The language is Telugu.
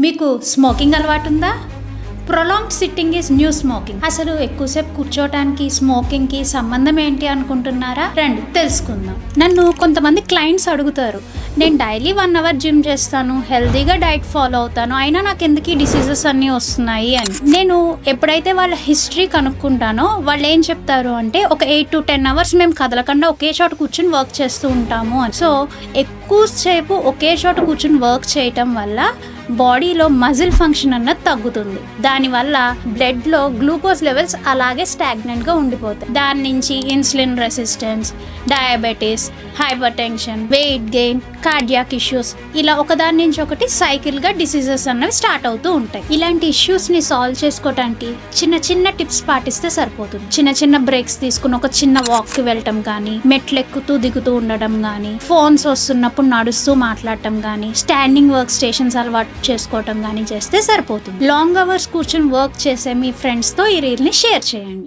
మీకు స్మోకింగ్ అలవాటు ఉందా? Prolonged sitting is new smoking. అసలు ఎక్కువసేపు కూర్చోటానికి స్మోకింగ్కి సంబంధం ఏంటి అనుకుంటున్నారా? రండి తెలుసుకుందాం. నన్ను కొంతమంది క్లయింట్స్ అడుగుతారు, నేను డైలీ 1 అవర్ జిమ్ చేస్తాను, హెల్తీగా డైట్ ఫాలో అవుతాను, అయినా నాకు ఎందుకు ఈ డిసీజెస్ అన్నీ వస్తున్నాయి అని. నేను ఎప్పుడైతే వాళ్ళ హిస్టరీ కనుక్కుంటానో వాళ్ళు ఏం చెప్తారు అంటే, ఒక 8 to 10 అవర్స్ మేము కదలకుండా ఒకే చోట కూర్చుని వర్క్ చేస్తూ ఉంటాము అని. సో ఎక్కువసేపు ఒకే చోట కూర్చుని వర్క్ చేయటం వల్ల బాడీలో మజిల్ ఫంక్షన్ అన్నది తగ్గుతుంది. దానివల్ల బ్లడ్లో గ్లూకోజ్ లెవెల్స్ అలాగే స్టాగ్నెంట్గా ఉండిపోతాయి. దాని నుంచి insulin resistance, diabetes, hyper tension, weight gain, cardiac issues, ఇలా ఒకదాని నుంచి ఒకటి సైకిల్గా డిసీజెస్ అన్నవి స్టార్ట్ అవుతూ ఉంటాయి. ఇలాంటి ఇష్యూస్ని సాల్వ్ చేసుకోవడానికి చిన్న చిన్న టిప్స్ పాటిస్తే సరిపోతుంది. చిన్న చిన్న బ్రేక్స్ తీసుకుని ఒక చిన్న వాక్కి వెళ్ళటం కానీ, మెట్లు ఎక్కుతూ దిగుతూ ఉండడం కానీ, ఫోన్స్ వస్తున్నప్పుడు నడుస్తూ మాట్లాడటం కానీ, స్టాండింగ్ వర్క్ స్టేషన్స్ అలవాటు చేసుకోవటం కానీ చేస్తే సరిపోతుంది. లాంగ్ అవర్స్ కూర్చొని వర్క్ చేసే మీ ఫ్రెండ్స్తో ఈ రీల్ని షేర్ చేయండి.